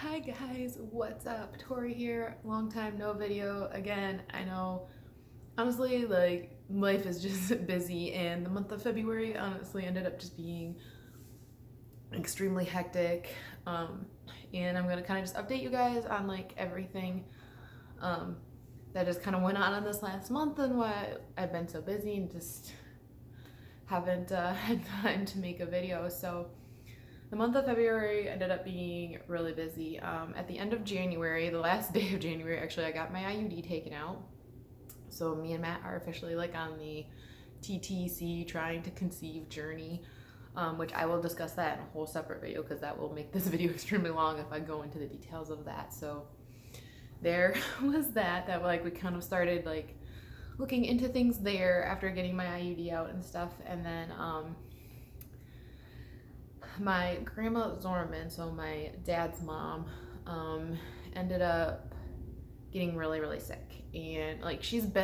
Hi guys, what's up? Tori here. Long time no video. Again, I know honestly like life is just busy and the month of February honestly ended up just being extremely hectic. Um and I'm gonna kind of just update you guys on like everything um that just kind of went on in this last month and why I've been so busy and just haven't had time to make a video. So the month of February ended up being really busy. At the end of January, the last day of January, actually, I got my IUD taken out. So me and Matt are officially like on the TTC trying to conceive journey, which I will discuss that in a whole separate video because that will make this video extremely long if I go into the details of that. So there was that like we kind of started like looking into things there after getting my IUD out and stuff, and then my grandma Zorman, so my dad's mom, ended up getting really sick, and like she had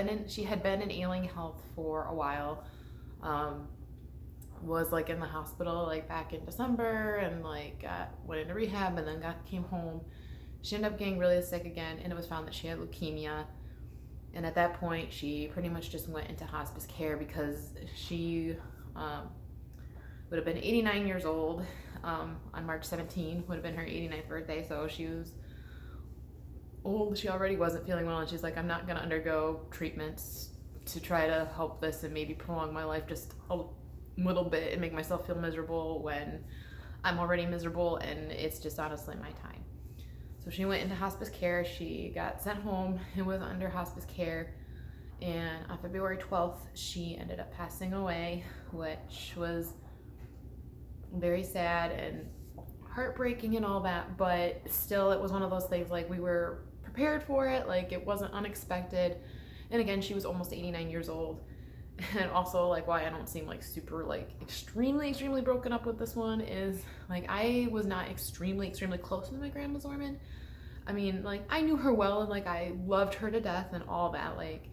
been in ailing health for a while. Was like in the hospital like back in December and like went into rehab and then came home. She ended up getting really sick again, and it was found that she had leukemia. And at that point, she pretty much just went into hospice care because she would have been 89 years old on March 17, would have been her 89th birthday. So she was old. She already wasn't feeling well, and she's like, I'm not going to undergo treatments to try to help this and maybe prolong my life just a little bit and make myself feel miserable when I'm already miserable, and it's just honestly my time. So she went into hospice care. She got sent home and was under hospice care. And on February 12th, she ended up passing away, which was very sad and heartbreaking and all that. But still, it was one of those things like we were prepared for it. Like it wasn't unexpected. And again, she was almost 89 years old. And also like why I don't seem like super like extremely broken up with this one is like I was not extremely close with my grandma Zorman. I mean, like I knew her well and like I loved her to death and all that. Like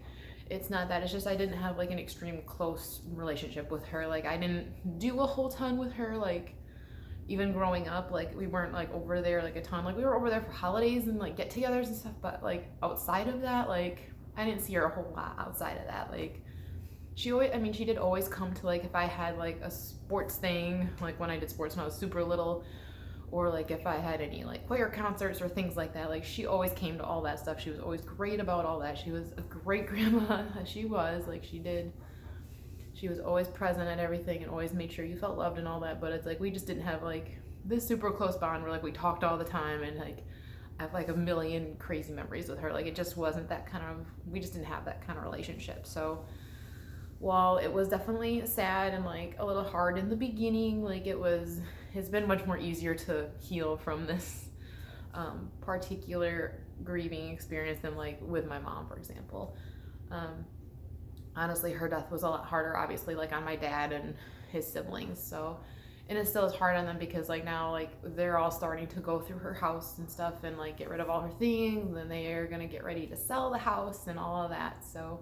it's not that, it's just I didn't have like an extreme close relationship with her. Like I didn't do a whole ton with her. Like even growing up, like we weren't like over there like a ton. Like we were over there for holidays and like get-togethers and stuff, but like outside of that, like I didn't see her a whole lot outside of that. Like she always, I mean, she did always come to like if I had like a sports thing, like when I did sports when I was super little, or like if I had any like choir concerts or things like that. Like she always came to all that stuff. She was always great about all that. She was a great grandma. She was like she was always present at everything and always made sure you felt loved and all that. But it's like we just didn't have like this super close bond where like we talked all the time, and like I have like a million crazy memories with her. Like it just wasn't that kind of, we just didn't have that kind of relationship. So while it was definitely sad and like a little hard in the beginning, like it's been much more easier to heal from this particular grieving experience than like with my mom, for example. Honestly, her death was a lot harder, obviously, like on my dad and his siblings. So, and it still is hard on them because like now like they're all starting to go through her house and stuff and like get rid of all her things, and then they are gonna get ready to sell the house and all of that. So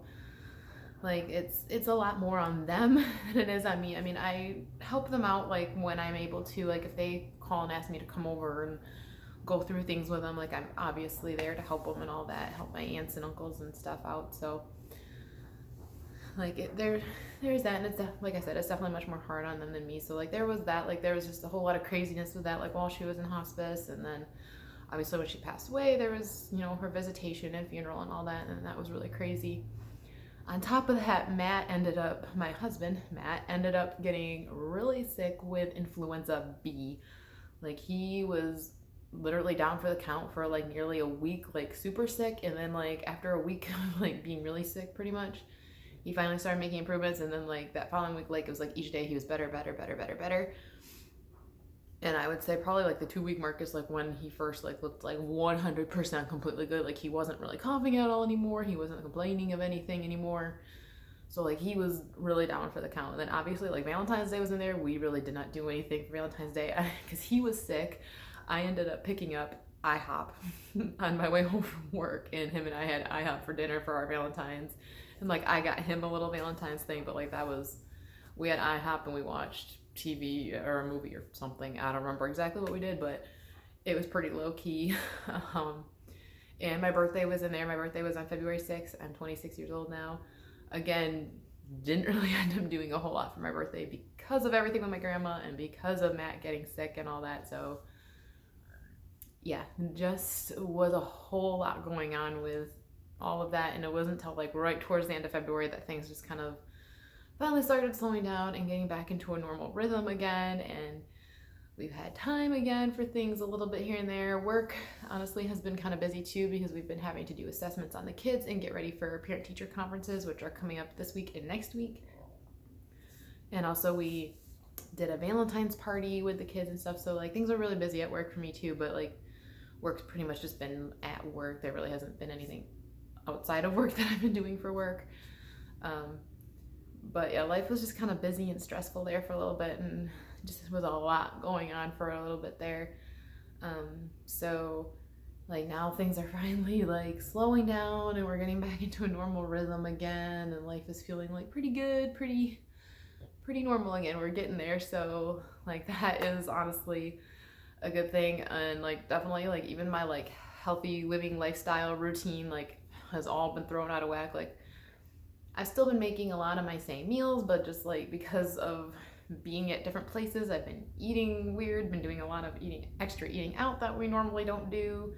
like it's a lot more on them than it is on me. I mean, I help them out like when I'm able to, like if they call and ask me to come over and go through things with them, like I'm obviously there to help them and all that, help my aunts and uncles and stuff out. So like there's that, and it's like I said, it's definitely much more hard on them than me. So like there was that, like there was just a whole lot of craziness with that, like while she was in hospice, and then obviously when she passed away there was, you know, her visitation and funeral and all that, and that was really crazy. On top of that, my husband, Matt, ended up getting really sick with influenza B. Like he was literally down for the count for like nearly a week, like super sick. And then like after a week of like being really sick pretty much, he finally started making improvements. And then like that following week, like it was like each day he was better. And I would say probably like the 2 week mark is like when he first like looked like 100% completely good. Like he wasn't really coughing at all anymore. He wasn't complaining of anything anymore. So like he was really down for the count. And then obviously like Valentine's Day was in there. We really did not do anything for Valentine's Day because he was sick. I ended up picking up IHOP on my way home from work, and him and I had IHOP for dinner for our Valentine's. And like I got him a little Valentine's thing, but like that was, we had IHOP and we watched TV or a movie or something. I don't remember exactly what we did, but it was pretty low key. um, and my birthday was in there. My birthday was on February 6th. I'm 26 years old now. Again, didn't really end up doing a whole lot for my birthday because of everything with my grandma and because of Matt getting sick and all that. So yeah, just was a whole lot going on with all of that. And it wasn't until like right towards the end of February that things just kind of finally started slowing down and getting back into a normal rhythm again. And we've had time again for things a little bit here and there. Work honestly has been kind of busy too, because we've been having to do assessments on the kids and get ready for parent teacher conferences, which are coming up this week and next week. And also we did a Valentine's party with the kids and stuff. So like things are really busy at work for me too, but like work's pretty much just been at work. There really hasn't been anything outside of work that I've been doing for work. But yeah, life was just kind of busy and stressful there for a little bit, and just was a lot going on for a little bit there. So like now things are finally like slowing down and we're getting back into a normal rhythm again, and life is feeling like pretty good, pretty normal again. We're getting there. So like that is honestly a good thing. And like definitely like even my like healthy living lifestyle routine like has all been thrown out of whack. Like I've still been making a lot of my same meals, but just like because of being at different places, I've been eating weird, been doing a lot of extra eating out that we normally don't do.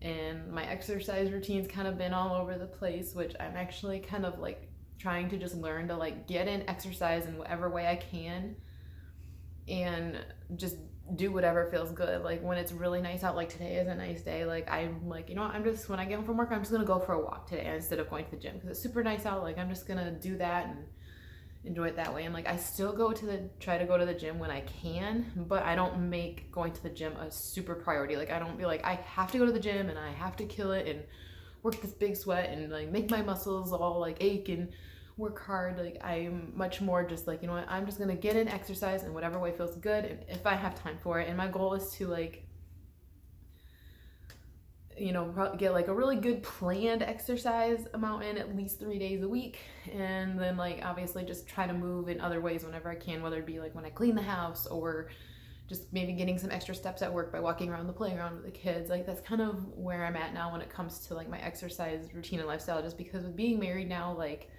And my exercise routine's kind of been all over the place, which I'm actually kind of like trying to just learn to like get in exercise in whatever way I can and just do whatever feels good. Like when it's really nice out, like today is a nice day, like I'm like, you know what, I'm just, when I get home from work, I'm just gonna go for a walk today instead of going to the gym because it's super nice out. Like I'm just gonna do that and enjoy it that way. And like I still try to go to the gym when I can, but I don't make going to the gym a super priority. Like I don't be like I have to go to the gym and I have to kill it and work this big sweat and like make my muscles all like ache and work hard. Like I'm much more just like, you know what, I'm just gonna get in exercise in whatever way feels good and if I have time for it. And my goal is to like, you know, get like a really good planned exercise amount in at least 3 days a week, and then like obviously just try to move in other ways whenever I can, whether it be like when I clean the house or just maybe getting some extra steps at work by walking around the playground with the kids. Like that's kind of where I'm at now when it comes to like my exercise routine and lifestyle, just because with being married now, like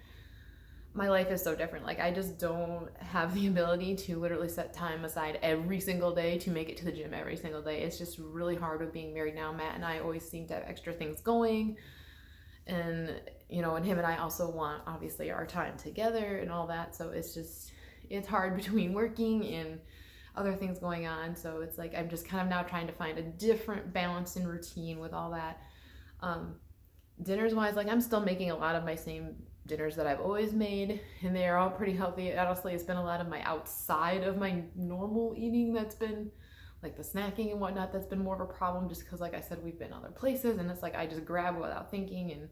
my life is so different. Like I just don't have the ability to literally set time aside every single day to make it to the gym every single day. It's just really hard with being married now. Matt and I always seem to have extra things going, and you know, and him and I also want obviously our time together and all that. So it's hard between working and other things going on. So it's like I'm just kind of now trying to find a different balance and routine with all that. Dinners wise, like I'm still making a lot of my same dinners that I've always made, and they're all pretty healthy. Honestly, it's been a lot of my outside of my normal eating that's been like the snacking and whatnot that's been more of a problem, just because like I said, we've been other places and it's like I just grab without thinking. And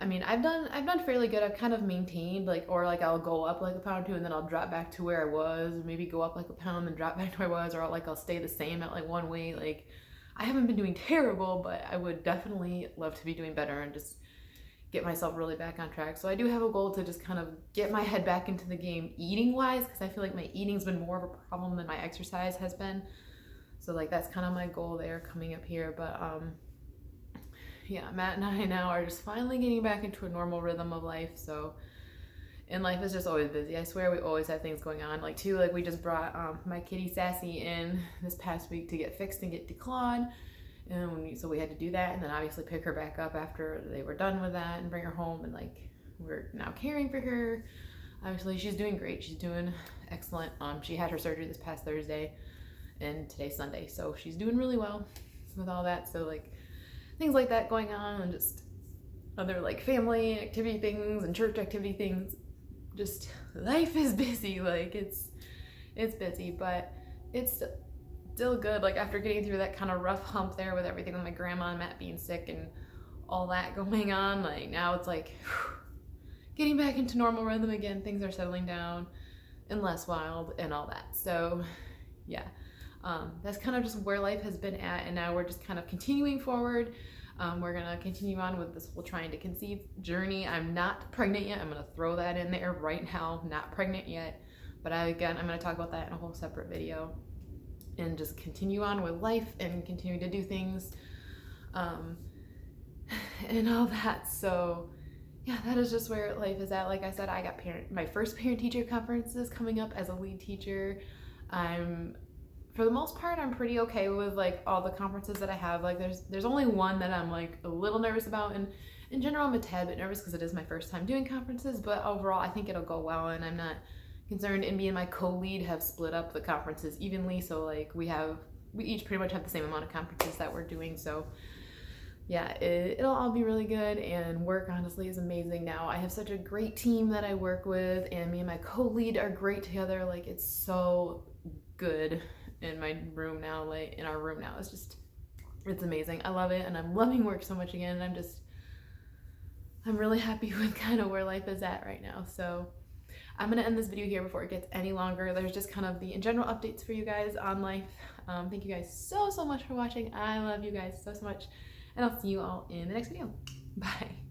I mean, I've done fairly good. I've kind of maintained like, or like I'll go up like a pound or two and then I'll drop back to where I was, or maybe go up like a pound and drop back to where I was, or I'll stay the same at like one weight. Like I haven't been doing terrible, but I would definitely love to be doing better and just get myself really back on track. So I do have a goal to just kind of get my head back into the game eating wise, because I feel like my eating's been more of a problem than my exercise has been. So like that's kind of my goal there coming up here. But yeah, Matt and I now are just finally getting back into a normal rhythm of life. So, and life is just always busy. I swear we always have things going on. Like too, like we just brought my kitty Sassy in this past week to get fixed and get declawed. And so we had to do that, and then obviously pick her back up after they were done with that and bring her home. And like we're now caring for her. Obviously she's doing great. She's doing excellent. She had her surgery this past Thursday and today's Sunday, so she's doing really well with all that. So like things like that going on, and just other like family activity things and church activity things. Just life is busy. Like it's busy, but it's still good. Like after getting through that kind of rough hump there with everything with my grandma and Matt being sick and all that going on, like now it's like getting back into normal rhythm again. Things are settling down and less wild and all that. So yeah, that's kind of just where life has been at, and now we're just kind of continuing forward. We're gonna continue on with this whole trying to conceive journey. I'm not pregnant yet. I'm gonna throw that in there right now. Not pregnant yet, but I'm gonna talk about that in a whole separate video. and just continue on with life and continue to do things and all that. So yeah, that is just where life is at. Like I said, I got my first parent-teacher conferences coming up as a lead teacher. For the most part, I'm pretty okay with like all the conferences that I have. Like there's only one that I'm like a little nervous about, and in general I'm a tad bit nervous because it is my first time doing conferences, but overall I think it'll go well and I'm not concerned. And me and my co-lead have split up the conferences evenly, so like we each pretty much have the same amount of conferences that we're doing. So yeah, it'll all be really good, and work honestly is amazing now. I have such a great team that I work with, and me and my co-lead are great together. Like it's so good in my room now, like in our room now. It's amazing. I love it, and I'm loving work so much again. And I'm really happy with kind of where life is at right now. So I'm gonna end this video here before it gets any longer. There's just kind of the in general updates for you guys on life. Thank you guys so much for watching. I love you guys so much, and I'll see you all in the next video. Bye.